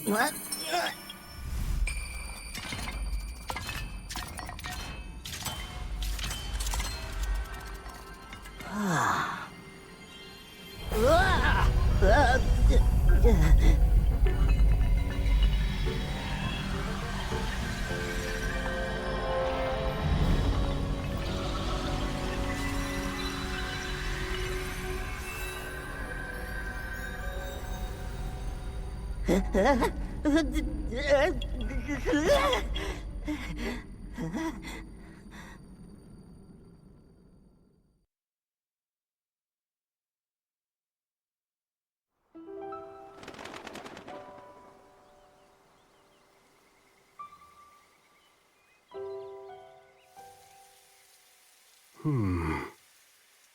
What?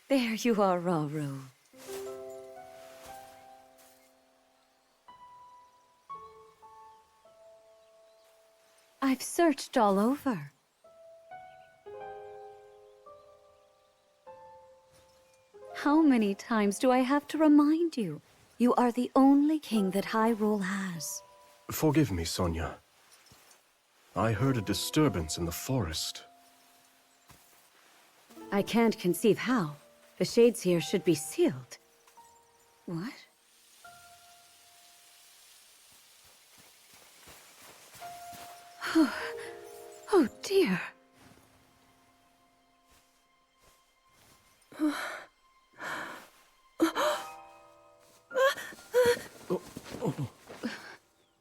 There you are, Hyrule. I've searched all over. How many times do I have to remind you? You are the only king that Hyrule has. Forgive me, Sonia. I heard a disturbance in the forest. I can't conceive how. The shades here should be sealed. What? Oh dear.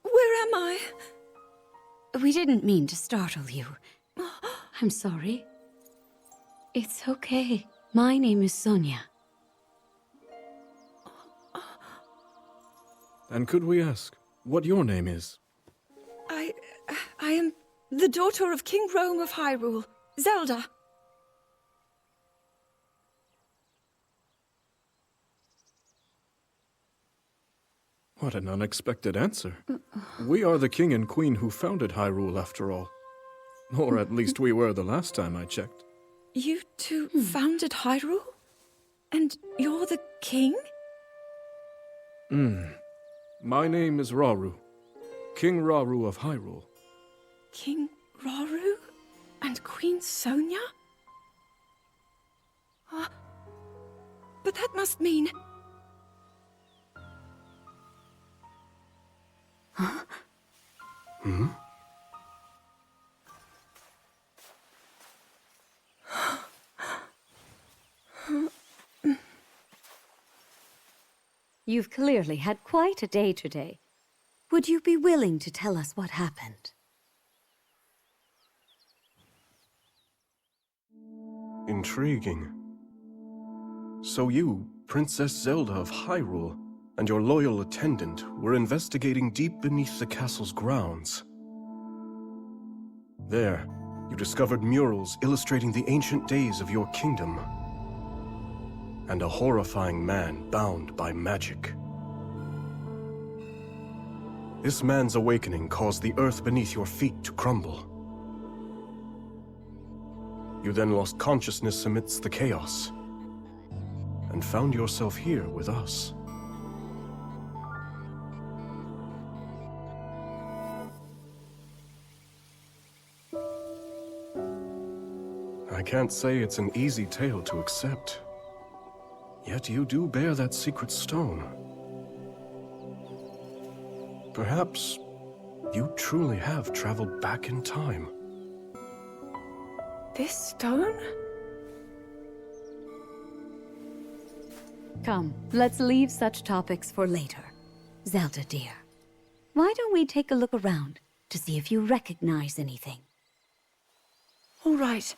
Where am I? We didn't mean to startle you. I'm sorry. It's okay. My name is Sonia. And could we ask what your name is? I am the daughter of King Rome of Hyrule, Zelda. What an unexpected answer. We are the king and queen who founded Hyrule, after all. Or at least we were the last time I checked. You two founded Hyrule? And you're the king? My name is Rauru, King Rauru of Hyrule. King Rauru? And Queen Sonia? But that must mean... You've clearly had quite a day today. Would you be willing to tell us what happened? Intriguing. So you, Princess Zelda of Hyrule, and your loyal attendant were investigating deep beneath the castle's grounds. There, you discovered murals illustrating the ancient days of your kingdom, and a horrifying man bound by magic. This man's awakening caused the earth beneath your feet to crumble. You then lost consciousness amidst the chaos, and found yourself here with us. I can't say it's an easy tale to accept. Yet you do bear that secret stone. Perhaps you truly have traveled back in time. This stone? Come, let's leave such topics for later. Zelda, dear, why don't we take a look around to see if you recognize anything? All right.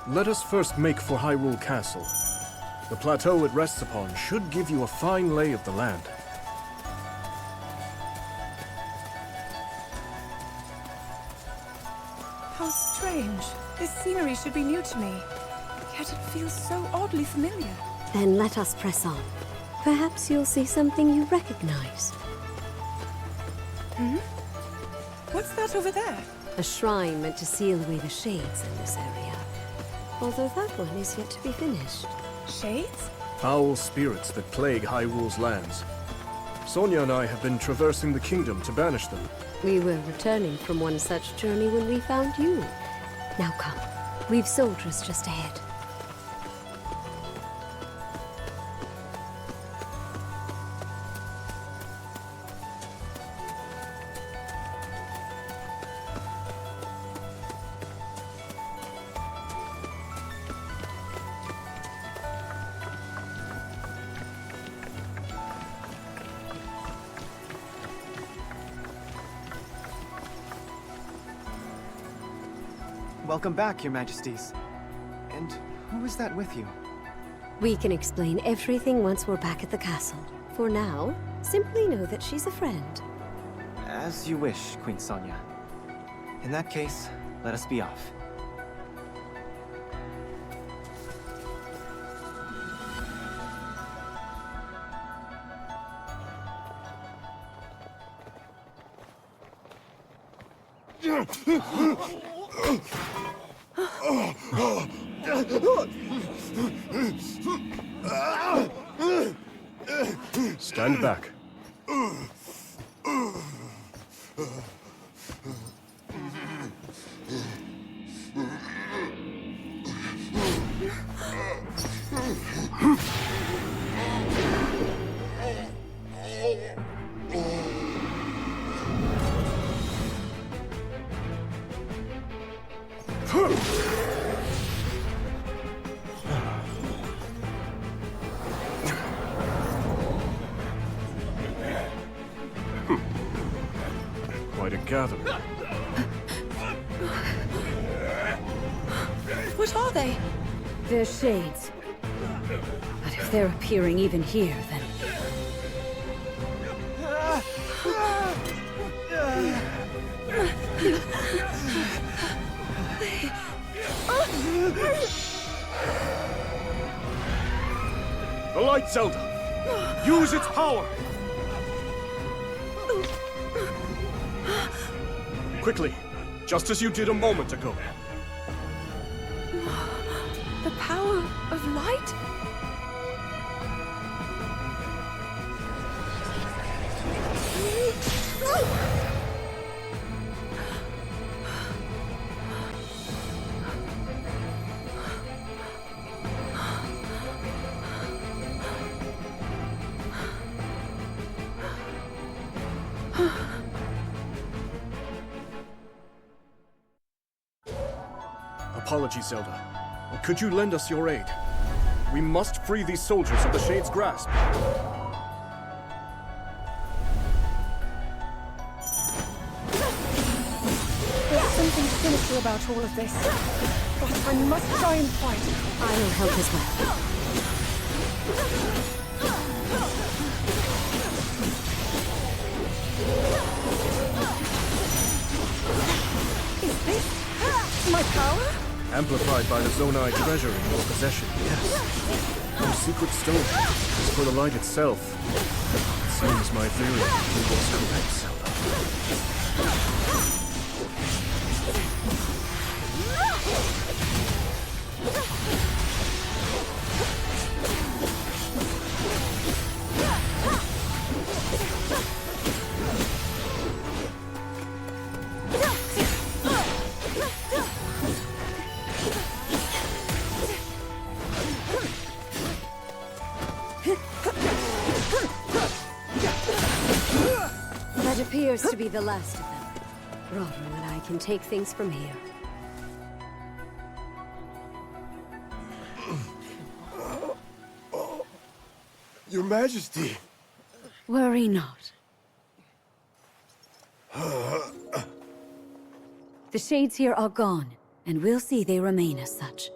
Let us first make for Hyrule Castle. The plateau it rests upon should give you a fine lay of the land. How strange. This scenery should be new to me. Yet it feels so oddly familiar. Then let us press on. Perhaps you'll see something you recognize. What's that over there? A shrine meant to seal away the shades in this area. Although that one is yet to be finished. Shades? Foul spirits that plague Hyrule's lands. Sonia and I have been traversing the kingdom to banish them. We were returning from one such journey when we found you. Now come. We've soldiers just ahead. Welcome back, Your Majesties. And who is that with you? We can explain everything once we're back at the castle. For now, simply know that she's a friend. As you wish, Queen Sonia. In that case, let us be off. Stand back. Quite a gathering. What are they? They're shades. But if they're appearing even here, then... The light, Zelda! Use its power! Quickly, just as you did a moment ago. The power of light? Apologies, Zelda. Could you lend us your aid? We must free these soldiers of the Shade's grasp. There's something sinister about all of this. But I must try and fight. I will help as well. Is this Amplified by the Zonai treasure in your possession, yes. No secret stone. As for the light itself, it seems my theory was correct, Zelda. That appears to be the last of them. Rodro and I can take things from here. Your Majesty! Worry not. The shades here are gone, and we'll see they remain as such.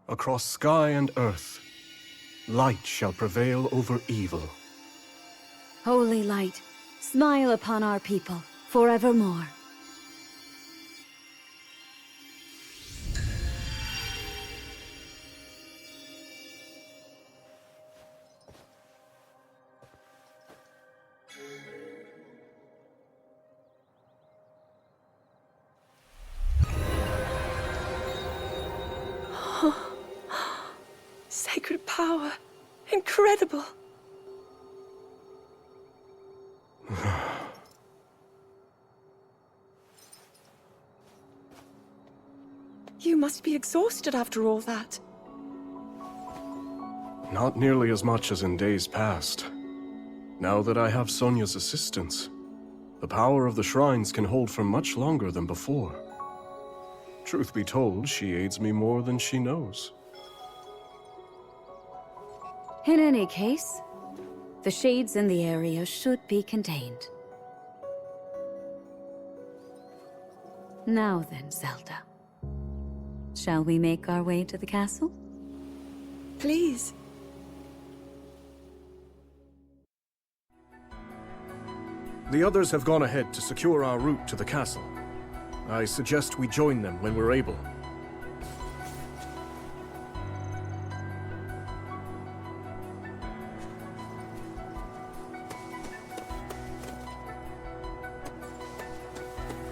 Across sky and earth, light shall prevail over evil. Holy light, smile upon our people forevermore. Sacred power. Incredible. You must be exhausted after all that. Not nearly as much as in days past. Now that I have Sonia's assistance, the power of the shrines can hold for much longer than before. Truth be told, she aids me more than she knows. In any case, the shades in the area should be contained. Now then, Zelda. Shall we make our way to the castle? Please. The others have gone ahead to secure our route to the castle. I suggest we join them when we're able.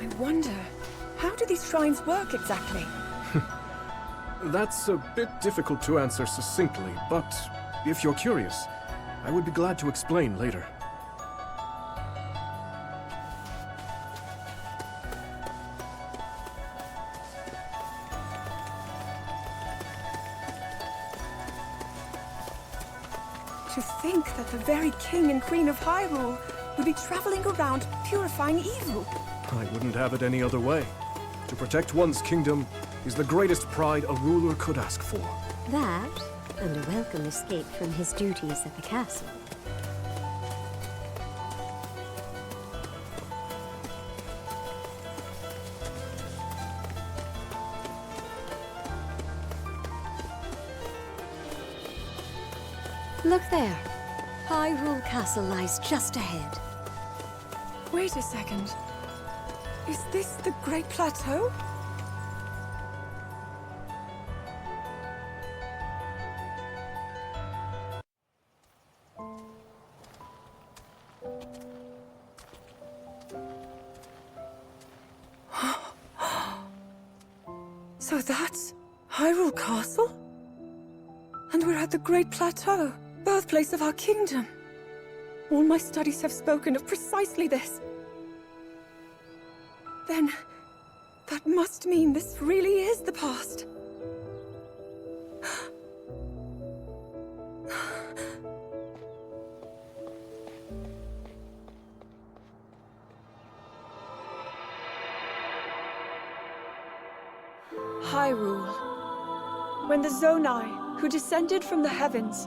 I wonder, how do these shrines work exactly? That's a bit difficult to answer succinctly, but if you're curious, I would be glad to explain later. To think that the very king and queen of Hyrule would be traveling around purifying evil. I wouldn't have it any other way. To protect one's kingdom is the greatest pride a ruler could ask for. That, and a welcome escape from his duties at the castle. Look there. Hyrule Castle lies just ahead. Wait a second. Is this the Great Plateau? So that's Hyrule Castle? And we're at the Great Plateau, birthplace of our kingdom. All my studies have spoken of precisely this. Then, that must mean this really is the past. Hyrule. When the Zonai, who descended from the heavens,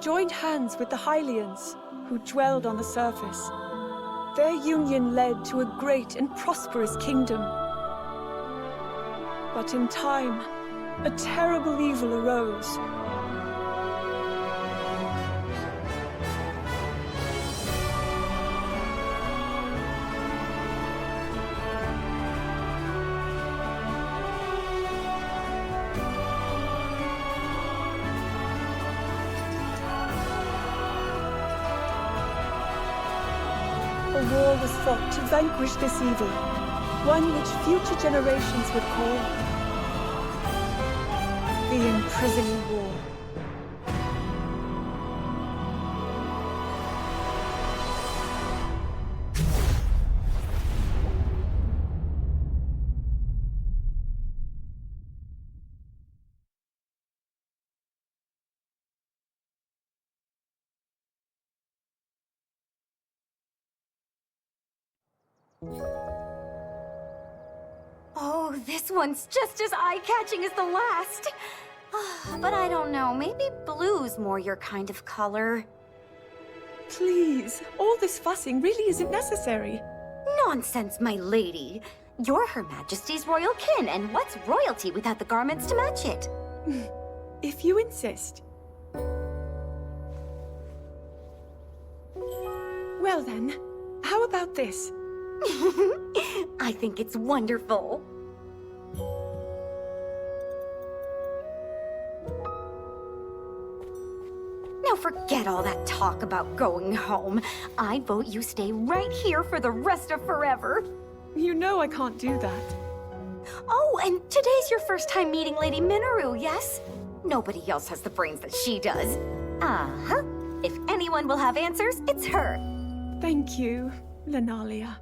joined hands with the Hylians, who dwelled on the surface, Their union led to a great and prosperous kingdom. But in time, a terrible evil arose. A war was fought to vanquish this evil, one which future generations would call the Imprisoning War. Oh, this one's just as eye-catching as the last. But I don't know, maybe blue's more your kind of color. Please, all this fussing really isn't necessary. Nonsense, my lady. You're Her Majesty's royal kin, and what's royalty without the garments to match it? If you insist. Well then, how about this? I think it's wonderful. Now forget all that talk about going home. I vote you stay right here for the rest of forever. You know I can't do that. Oh, and today's your first time meeting Lady Minoru, yes? Nobody else has the brains that she does. Uh-huh. If anyone will have answers, it's her. Thank you, Lenalia.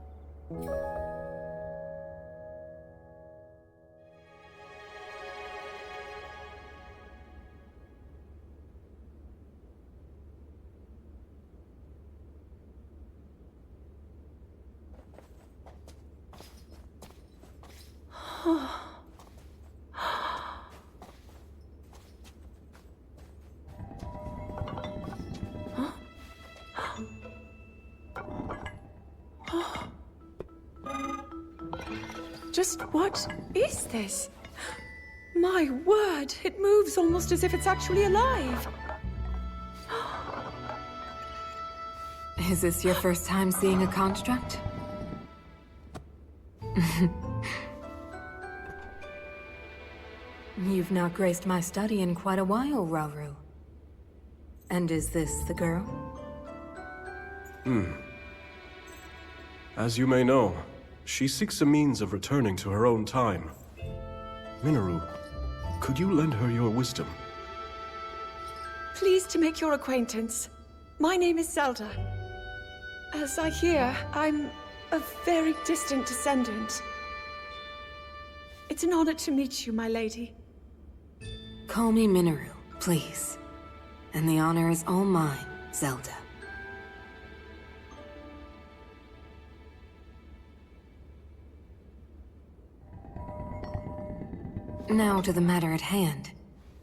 Just what is this? My word, it moves almost as if it's actually alive. Is this your first time seeing a construct? You've not graced my study in quite a while, Rauru. And is this the girl? As you may know, she seeks a means of returning to her own time. Minoru, could you lend her your wisdom? Pleased to make your acquaintance. My name is Zelda. As I hear, I'm a very distant descendant. It's an honor to meet you, my lady. Call me Minoru, please. And the honor is all mine, Zelda. Now to the matter at hand.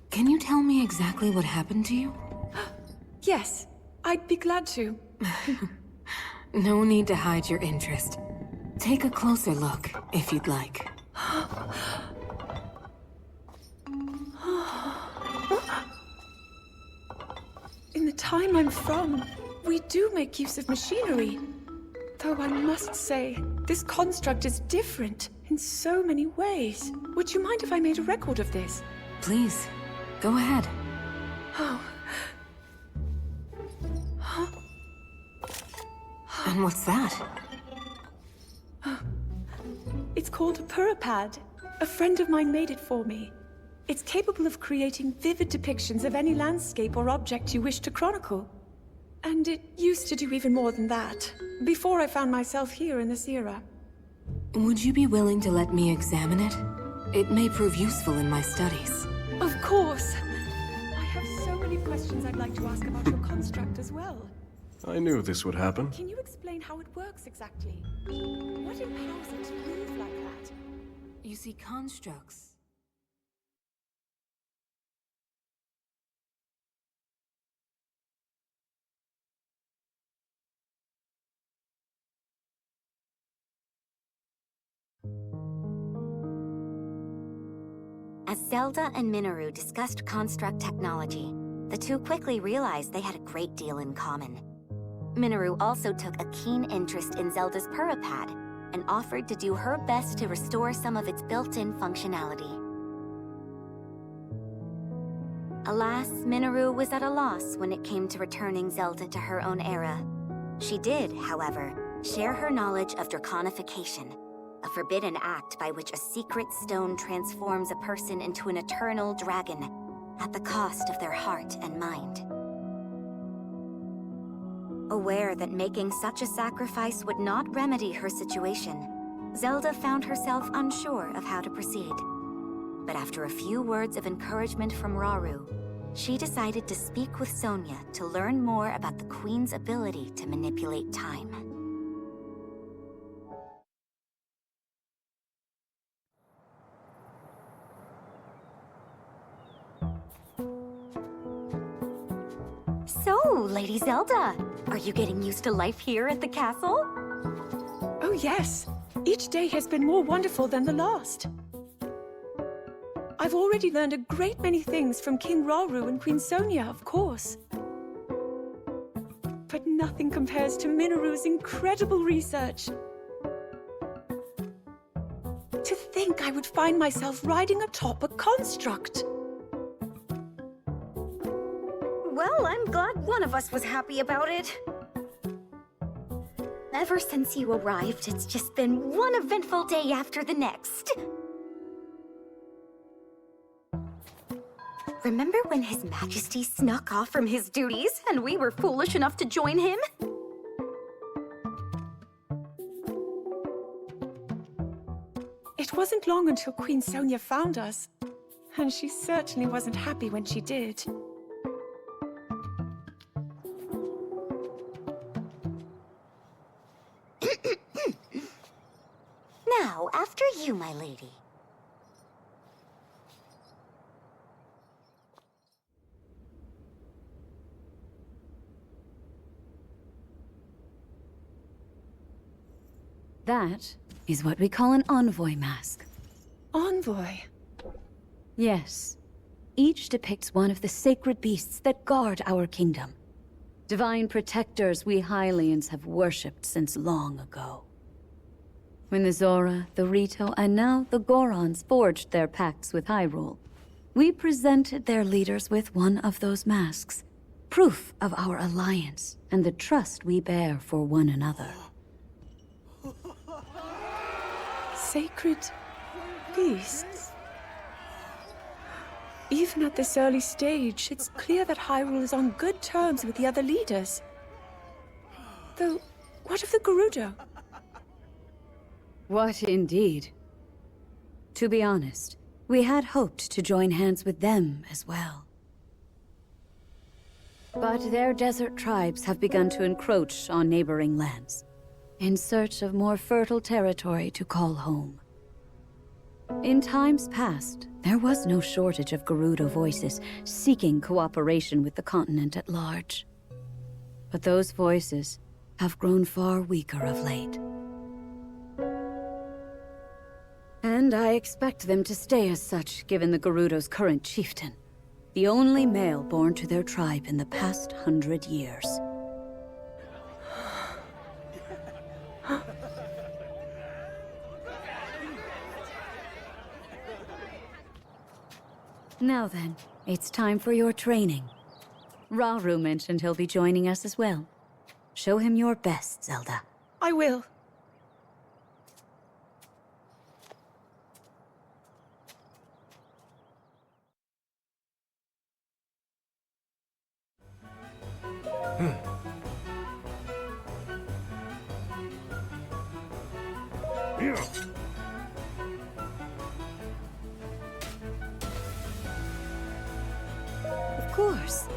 Can you tell me exactly what happened to you? Yes, I'd be glad to. No need to hide your interest. Take a closer look, if you'd like. In the time I'm from, we do make use of machinery. Though I must say, this construct is different in so many ways. Would you mind if I made a record of this? Please, go ahead. Oh. And what's that? It's called a Purapad. A friend of mine made it for me. It's capable of creating vivid depictions of any landscape or object you wish to chronicle. And it used to do even more than that, before I found myself here in this era. Would you be willing to let me examine it? It may prove useful in my studies. Of course! I have so many questions I'd like to ask about your construct as well. I knew this would happen. Can you explain how it works exactly? What empowers it to move like that? You see, constructs As Zelda and Minoru discussed construct technology, the two quickly realized they had a great deal in common. Minoru also took a keen interest in Zelda's Purapad and offered to do her best to restore some of its built-in functionality. Alas, Minoru was at a loss when it came to returning Zelda to her own era. She did, however, share her knowledge of draconification, a forbidden act by which a secret stone transforms a person into an eternal dragon at the cost of their heart and mind. Aware that making such a sacrifice would not remedy her situation, Zelda found herself unsure of how to proceed. But after a few words of encouragement from Rauru, she decided to speak with Sonia to learn more about the Queen's ability to manipulate time. So, Lady Zelda, are you getting used to life here at the castle? Oh yes, each day has been more wonderful than the last. I've already learned a great many things from King Rauru and Queen Sonia, of course. But nothing compares to Minoru's incredible research. To think I would find myself riding atop a construct. Well, I'm glad one of us was happy about it. Ever since you arrived, it's just been one eventful day after the next. Remember when His Majesty snuck off from his duties and we were foolish enough to join him? It wasn't long until Queen Sonia found us, and she certainly wasn't happy when she did. Now, after you, my lady. That is what we call an envoy mask. Envoy? Yes. Each depicts one of the sacred beasts that guard our kingdom. Divine protectors we Hylians have worshipped since long ago. When the Zora, the Rito, and now the Gorons forged their pacts with Hyrule, we presented their leaders with one of those masks, proof of our alliance and the trust we bear for one another. Sacred beasts? Even at this early stage, it's clear that Hyrule is on good terms with the other leaders. Though, what of the Gerudo? What indeed? To be honest, we had hoped to join hands with them as well. But their desert tribes have begun to encroach on neighboring lands, in search of more fertile territory to call home. In times past, there was no shortage of Gerudo voices seeking cooperation with the continent at large. But those voices have grown far weaker of late. And I expect them to stay as such, given the Gerudo's current chieftain, the only male born to their tribe in the past 100 years. Now then, it's time for your training. Rauru mentioned he'll be joining us as well. Show him your best, Zelda. I will. Of course.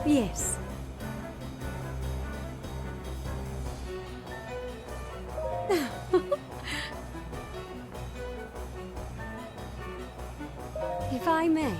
Yes. If I may.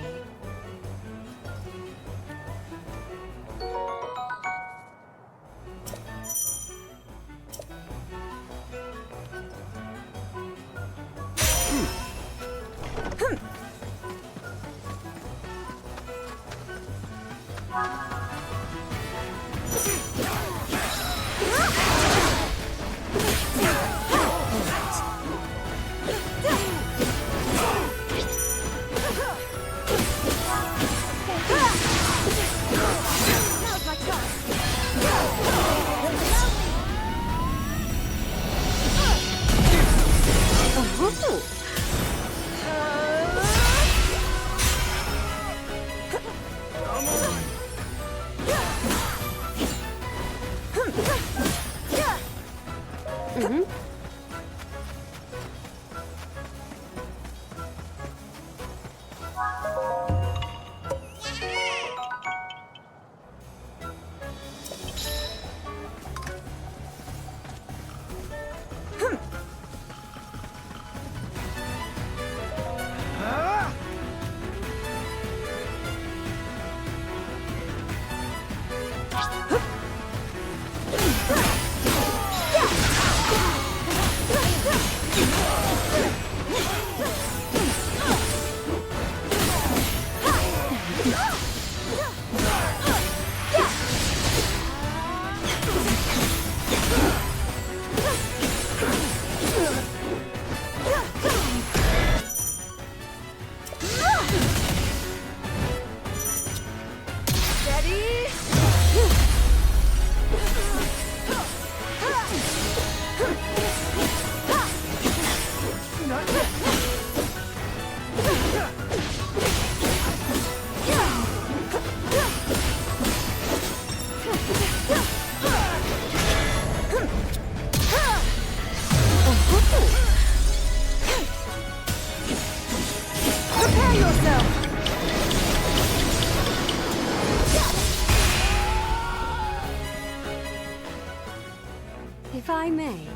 If I may.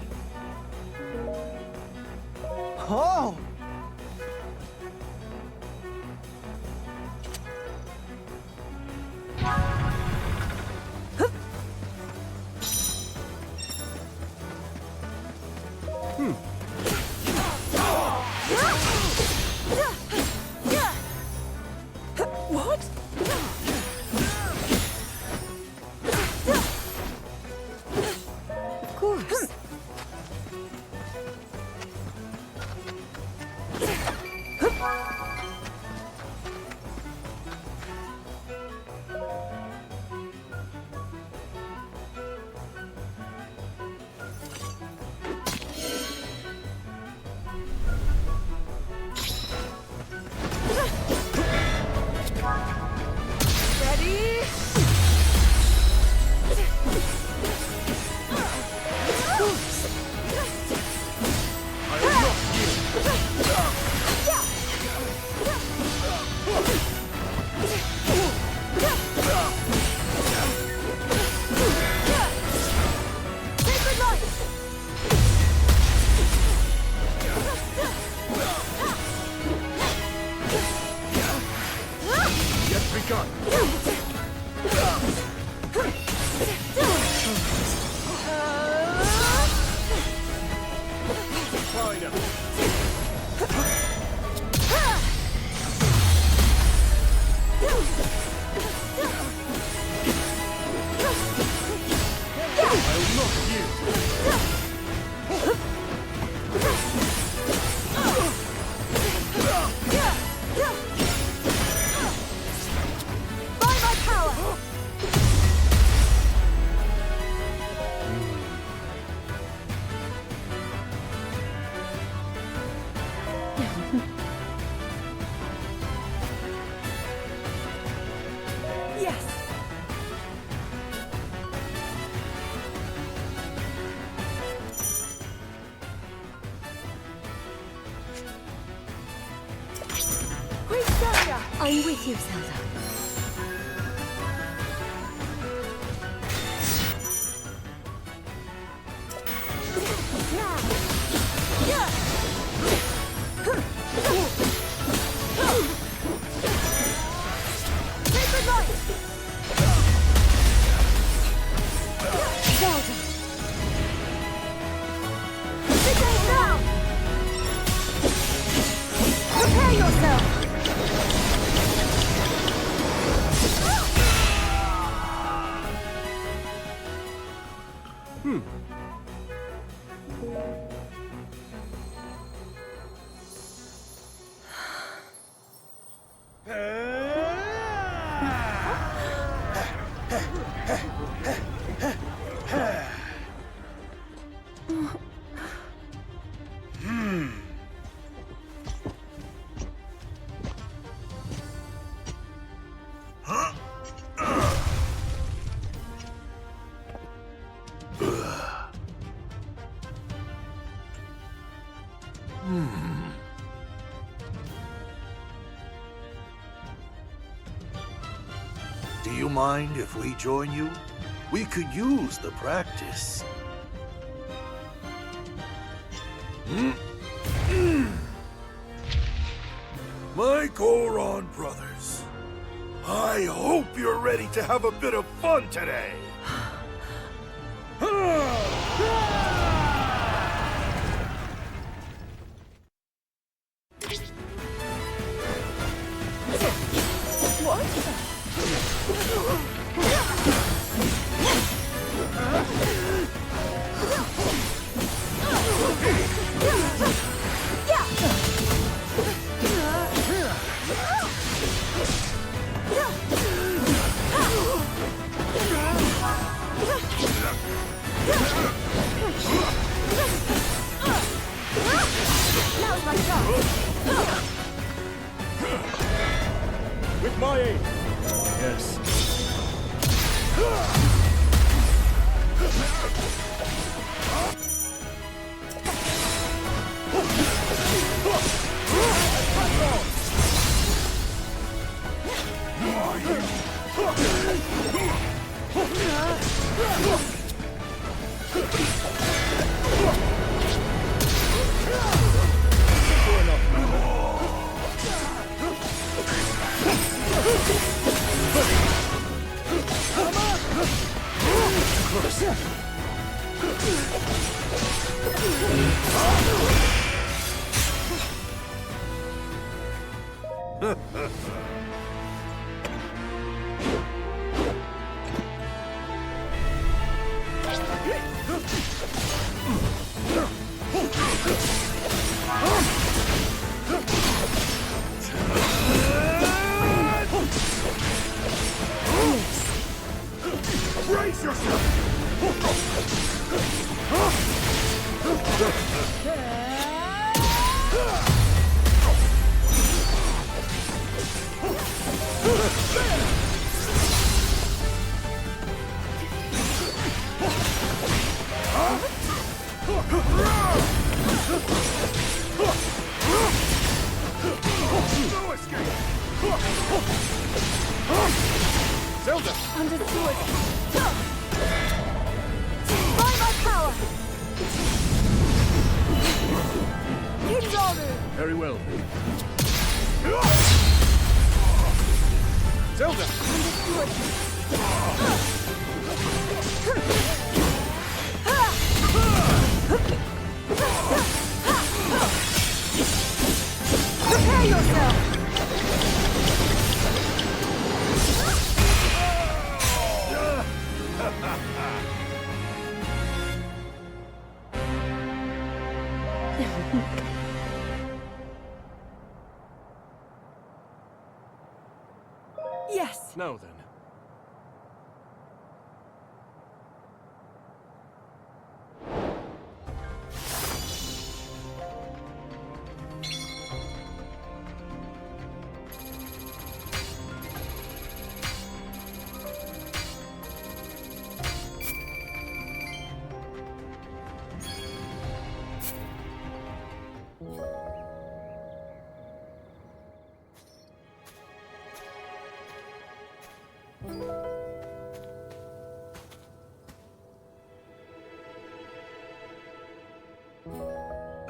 Oh! What? Of course. I'm with you, Zelda. Sacred light! Zelda! Sit down! Prepare yourself! Do you mind if we join you? We could use the practice. My Goron brothers, I hope you're ready to have a bit of fun today. Now's my shot! With my aid. Yes. Brace yourself! No escape! Zelda! Understood. By my power! Hyrule! Very well. Zelda! Prepare yourself! Yes. Now then.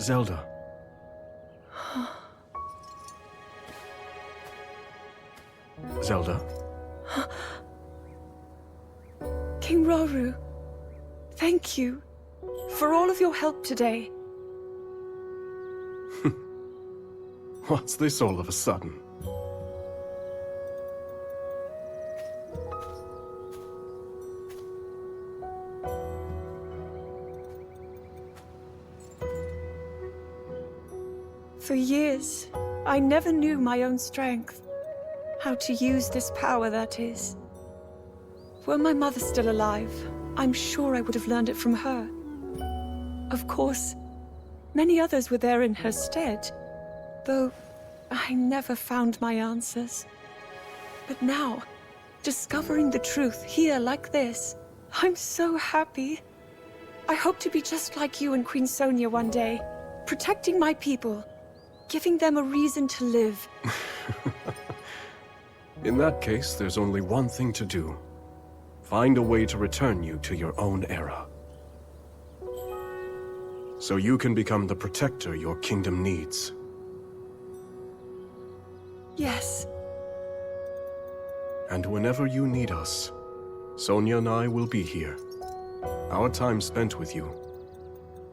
Zelda. Zelda? King Rauru, thank you for all of your help today. What's this all of a sudden? For years, I never knew my own strength. How to use this power, that is. Were my mother still alive, I'm sure I would have learned it from her. Of course, many others were there in her stead, though I never found my answers. But now, discovering the truth here like this, I'm so happy. I hope to be just like you and Queen Sonia one day, protecting my people, giving them a reason to live. In that case, there's only one thing to do. Find a way to return you to your own era. So you can become the protector your kingdom needs. Yes. And whenever you need us, Sonia and I will be here. Our time spent with you,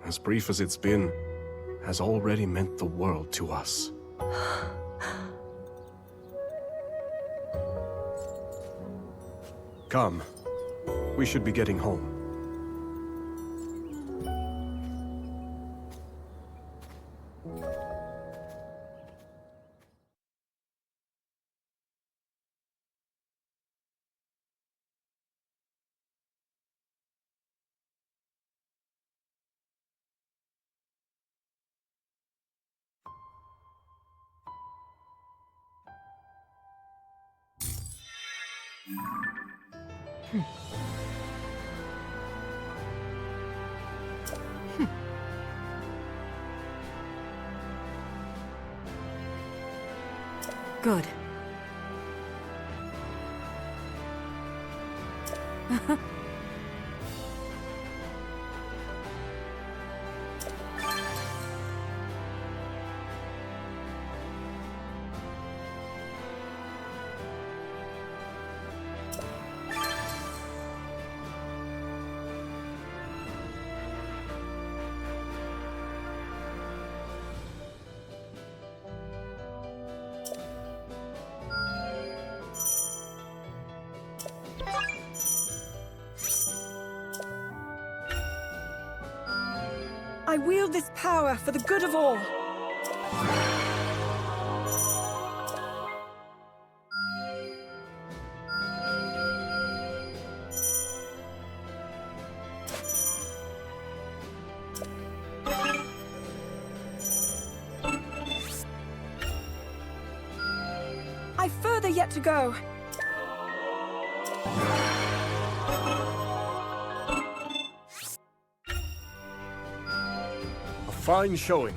as brief as it's been, has already meant the world to us. Come. We should be getting home. Good. I wield this power for the good of all. I've further yet to go. A fine showing.